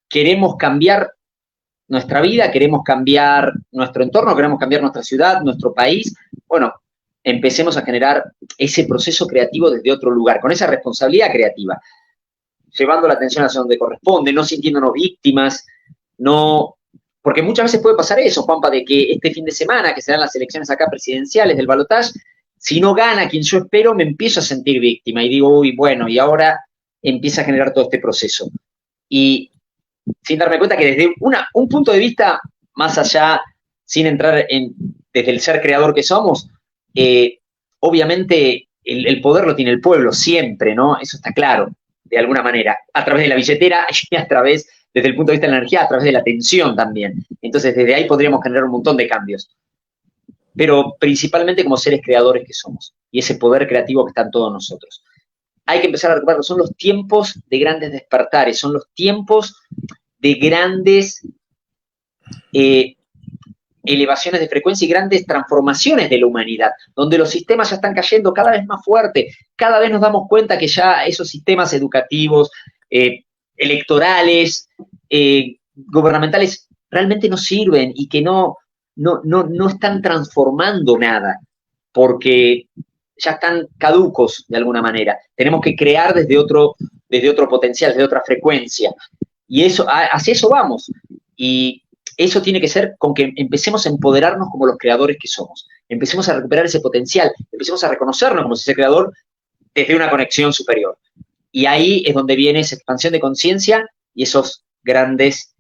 queremos cambiar nuestra vida, queremos cambiar nuestro entorno, queremos cambiar nuestra ciudad, nuestro país. Bueno, empecemos a generar ese proceso creativo desde otro lugar, con esa responsabilidad creativa, llevando la atención hacia donde corresponde, no sintiéndonos víctimas, no... Porque muchas veces puede pasar eso, Juanpa, de que este fin de semana, que serán las elecciones acá presidenciales del balotaje, si no gana quien yo espero, me empiezo a sentir víctima y digo, uy, bueno, y ahora empieza a generar todo este proceso. Y sin darme cuenta que desde un punto de vista más allá, sin entrar desde el ser creador que somos, obviamente el poder lo tiene el pueblo siempre, ¿no? Eso está claro, de alguna manera, a través de la billetera y a través, desde el punto de vista de la energía, a través de la atención también. Entonces, desde ahí podríamos generar un montón de cambios. Pero principalmente como seres creadores que somos y ese poder creativo que está en todos nosotros. Hay que empezar a recuperar, son los tiempos de grandes despertares, son los tiempos de grandes elevaciones de frecuencia y grandes transformaciones de la humanidad, donde los sistemas ya están cayendo cada vez más fuerte, cada vez nos damos cuenta que ya esos sistemas educativos, electorales, gubernamentales, realmente no sirven y que no están transformando nada, porque ya están caducos de alguna manera. Tenemos que crear desde otro potencial, desde otra frecuencia. Y eso, hacia eso vamos. Y eso tiene que ser con que empecemos a empoderarnos como los creadores que somos. Empecemos a recuperar ese potencial, empecemos a reconocernos como ese creador desde una conexión superior. Y ahí es donde viene esa expansión de conciencia y esos grandes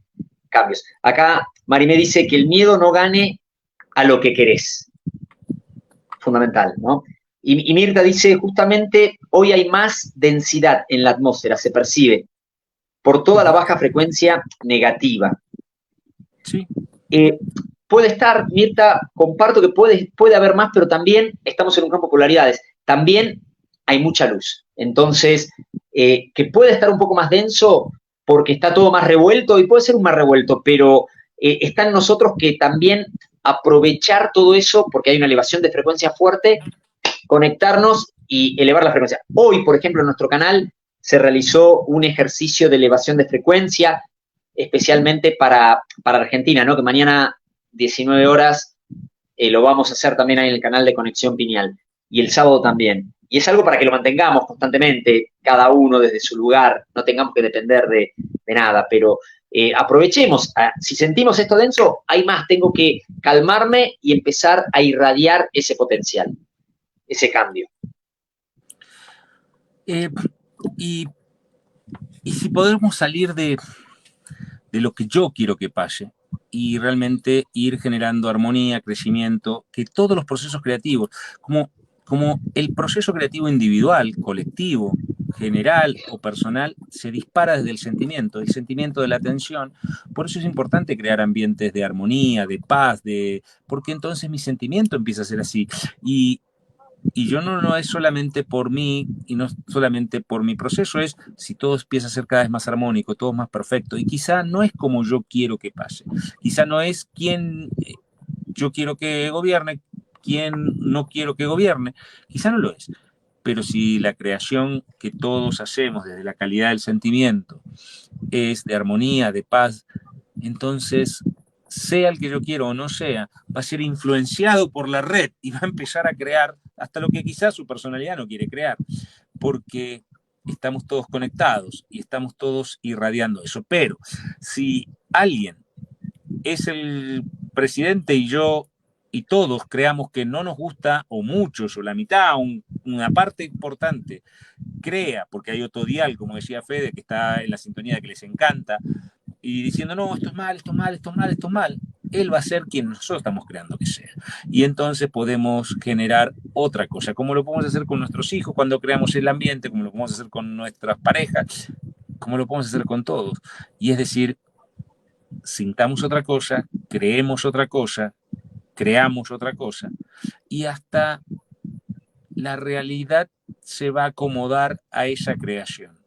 cambios. Acá Marimé dice que el miedo no gane a lo que querés. Fundamental, ¿no? Y Mirta dice, justamente, hoy hay más densidad en la atmósfera, se percibe, por toda la baja frecuencia negativa. Sí. Puede estar, Mirta, comparto que puede haber más, pero también estamos en un campo de polaridades. También hay mucha luz. Entonces, que puede estar un poco más denso porque está todo más revuelto, y puede ser un más revuelto, pero está en nosotros que también aprovechar todo eso, porque hay una elevación de frecuencia fuerte, conectarnos y elevar la frecuencia. Hoy, por ejemplo, en nuestro canal se realizó un ejercicio de elevación de frecuencia, especialmente para Argentina, ¿no? Que mañana, 19 horas, lo vamos a hacer también ahí en el canal de Conexión Pineal. Y el sábado también. Y es algo para que lo mantengamos constantemente, cada uno desde su lugar, no tengamos que depender de nada, pero aprovechemos. Si sentimos esto denso, hay más, tengo que calmarme y empezar a irradiar ese potencial, ese cambio. Y si podemos salir de lo que yo quiero que pase y realmente ir generando armonía, crecimiento, que todos los procesos creativos, como el proceso creativo individual, colectivo, general o personal, se dispara desde el sentimiento de la atención. Por eso es importante crear ambientes de armonía, de paz, porque entonces mi sentimiento empieza a ser así. Y yo no es solamente por mí y no solamente por mi proceso, es si todo empieza a ser cada vez más armónico, todo más perfecto. Y quizá no es como yo quiero que pase. Quizá no es quien yo quiero que gobierne, quien no quiero que gobierne. Quizá no lo es. Pero si la creación que todos hacemos desde la calidad del sentimiento es de armonía, de paz, entonces, sea el que yo quiero o no sea, va a ser influenciado por la red y va a empezar a crear hasta lo que quizás su personalidad no quiere crear, porque estamos todos conectados y estamos todos irradiando eso. Pero si alguien es el presidente y yo y todos creamos que no nos gusta, o muchos, o la mitad, una parte importante, crea, porque hay otro dial, como decía Fede, que está en la sintonía que les encanta, y diciendo, no, esto es mal, esto es mal, esto es mal, esto es mal, él va a ser quien nosotros estamos creando que sea. Y entonces podemos generar otra cosa, como lo podemos hacer con nuestros hijos cuando creamos el ambiente, como lo podemos hacer con nuestras parejas, como lo podemos hacer con todos. Y es decir, sintamos otra cosa, creemos otra cosa, creamos otra cosa, y hasta la realidad se va a acomodar a esa creación.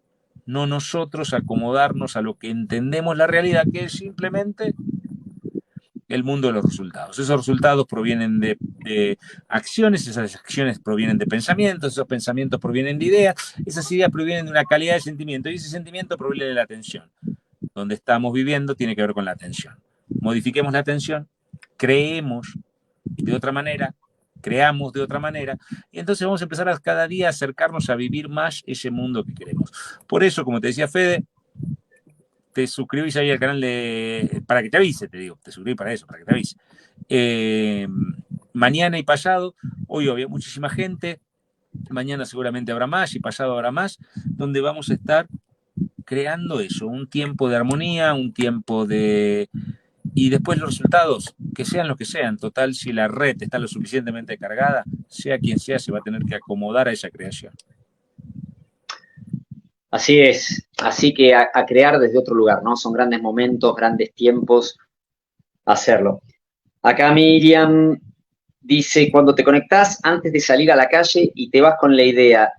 No nosotros acomodarnos a lo que entendemos la realidad, que es simplemente el mundo de los resultados. Esos resultados provienen de acciones, esas acciones provienen de pensamientos, esos pensamientos provienen de ideas, esas ideas provienen de una calidad de sentimiento y ese sentimiento proviene de la atención. Donde estamos viviendo tiene que ver con la atención. Modifiquemos la atención, creemos de otra manera, creamos de otra manera, y entonces vamos a empezar a cada día a acercarnos a vivir más ese mundo que queremos. Por eso, como te decía Fede, te suscribís ahí al canal para que te avise, te digo, te suscribís para eso, para que te avise. Mañana y pasado, hoy había muchísima gente, mañana seguramente habrá más y pasado habrá más, donde vamos a estar creando eso, un tiempo de armonía, un tiempo de... Y después los resultados, que sean los que sean, total, si la red está lo suficientemente cargada, sea quien sea, se va a tener que acomodar a esa creación. Así es, así que a crear desde otro lugar, ¿no? Son grandes momentos, grandes tiempos, hacerlo. Acá Miriam dice, cuando te conectás antes de salir a la calle y te vas con la idea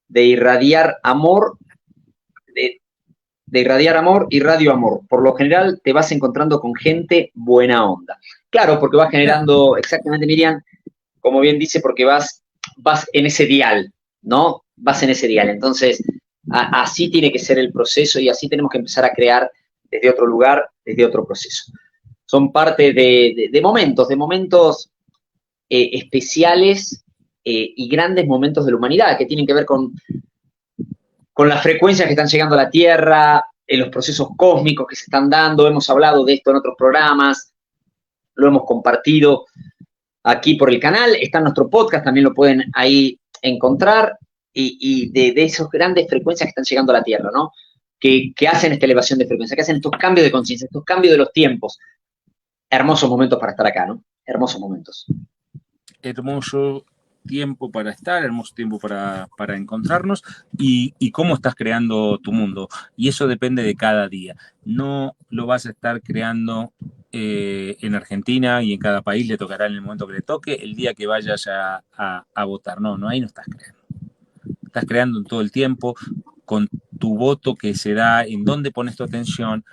de irradiar amor, de irradiar amor y radio amor. Por lo general te vas encontrando con gente buena onda. Claro, porque vas generando, exactamente Miriam, como bien dice, porque vas en ese dial, ¿no? Vas en ese dial. Entonces, así tiene que ser el proceso y así tenemos que empezar a crear desde otro lugar, desde otro proceso. Son parte de momentos especiales y grandes momentos de la humanidad que tienen que ver con las frecuencias que están llegando a la Tierra, en los procesos cósmicos que se están dando. Hemos hablado de esto en otros programas, lo hemos compartido aquí por el canal, está en nuestro podcast, también lo pueden ahí encontrar, y de esas grandes frecuencias que están llegando a la Tierra, ¿no? Que hacen esta elevación de frecuencia, que hacen estos cambios de conciencia, estos cambios de los tiempos. Hermosos momentos para estar acá, ¿no? Hermosos momentos. Hermoso tiempo para estar, hermoso tiempo para encontrarnos y cómo estás creando tu mundo. Y eso depende de cada día. No lo vas a estar creando en Argentina y en cada país le tocará en el momento que le toque, el día que vayas a votar. No, ahí no estás creando. Estás creando en todo el tiempo con tu voto que se da, en dónde pones tu atención,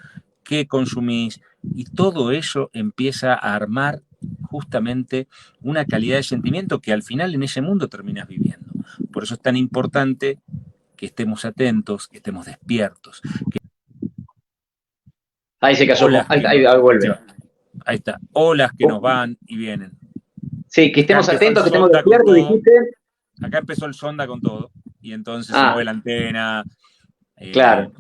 qué consumís, y todo eso empieza a armar justamente una calidad de sentimiento que al final en ese mundo terminas viviendo. Por eso es tan importante que estemos atentos, que estemos despiertos. Ahí se cayó, ahí vuelve. Ahí está, olas que nos van y vienen. Sí, que estemos atentos, que estemos despiertos, dijiste. Acá empezó el sonda con todo, y entonces se mueve la antena. Claro.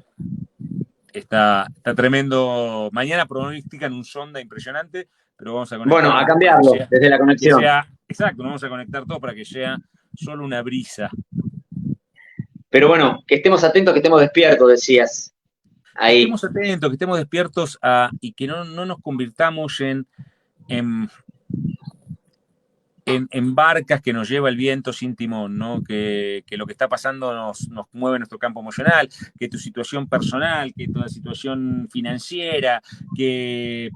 Está tremendo. Mañana pronostican un sonda impresionante, pero vamos a conectar. Bueno, a cambiarlo desde la conexión. Exacto, vamos a conectar todo para que sea solo una brisa. Pero bueno, que estemos atentos, que estemos despiertos, decías. Ahí. Que estemos atentos, que estemos despiertos y que no nos convirtamos en barcas que nos lleva el viento sin timón, ¿no? Que lo que está pasando nos mueve nuestro campo emocional, que tu situación personal, que tu situación financiera, que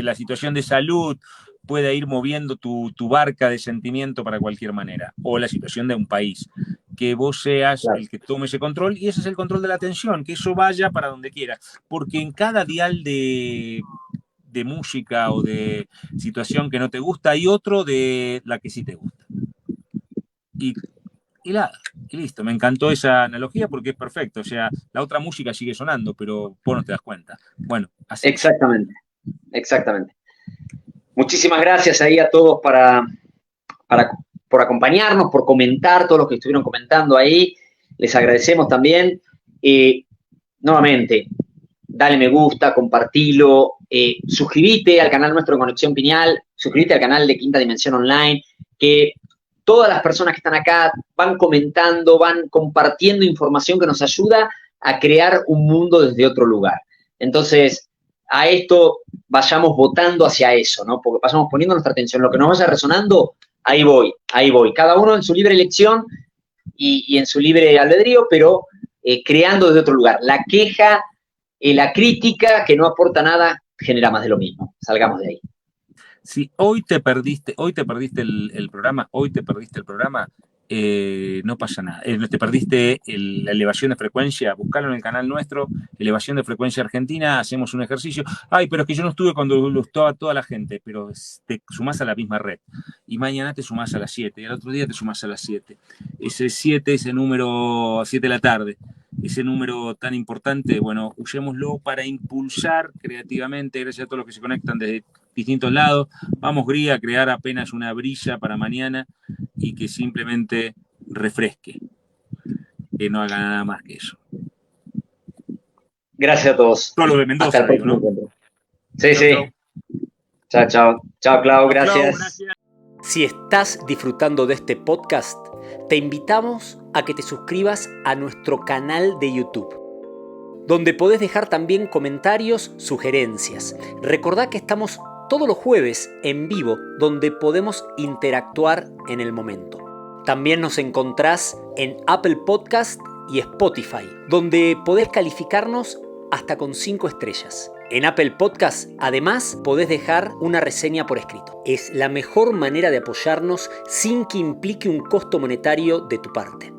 la situación de salud pueda ir moviendo tu barca de sentimiento para cualquier manera, o la situación de un país. Que vos seas el que tome ese control, y ese es el control de la atención, que eso vaya para donde quiera, porque en cada dial de música o de situación que no te gusta, hay otro de la que sí te gusta. Y listo, me encantó esa analogía porque es perfecto. O sea, la otra música sigue sonando, pero vos no te das cuenta. Bueno, así. Exactamente. Muchísimas gracias ahí a todos por acompañarnos, por comentar, todos los que estuvieron comentando ahí. Les agradecemos también. Nuevamente, dale me gusta, compartilo, suscríbete al canal nuestro de Conexión Pineal, suscríbete al canal de Quinta Dimensión Online, que todas las personas que están acá van comentando, van compartiendo información que nos ayuda a crear un mundo desde otro lugar. Entonces, a esto vayamos votando hacia eso, ¿no? Porque vayamos poniendo nuestra atención, lo que nos vaya resonando, ahí voy. Cada uno en su libre elección y en su libre albedrío, pero creando desde otro lugar. La queja, la crítica que no aporta nada, genera más de lo mismo. Salgamos de ahí. Si hoy te perdiste el programa, no pasa nada. Te perdiste la elevación de frecuencia, buscalo en el canal nuestro, elevación de frecuencia argentina, hacemos un ejercicio. Ay, pero es que yo no estuve cuando lo estaba toda la gente, pero te sumás a la misma red. Y mañana te sumás a las 7, y al otro día te sumás a las 7. Ese 7, ese número, 7 de la tarde, ese número tan importante, bueno, usémoslo para impulsar creativamente, gracias a todos los que se conectan desde distintos lados. Vamos, Gri, a crear apenas una brilla para mañana y que simplemente refresque, que no haga nada más que eso. Gracias a todos. Todo lo de Mendoza, hasta el próximo digo, ¿no? encuentro. Sí, Chau, sí. chau. Chao, Clau, Clau, gracias. gracias. Si estás disfrutando de este podcast, te invitamos a que te suscribas a nuestro canal de YouTube, donde podés dejar también comentarios, sugerencias. Recordá que estamos todos los jueves en vivo, donde podemos interactuar en el momento. También nos encontrás en Apple Podcast y Spotify, donde podés calificarnos hasta con 5 estrellas. En Apple Podcast, además, podés dejar una reseña por escrito. Es la mejor manera de apoyarnos sin que implique un costo monetario de tu parte.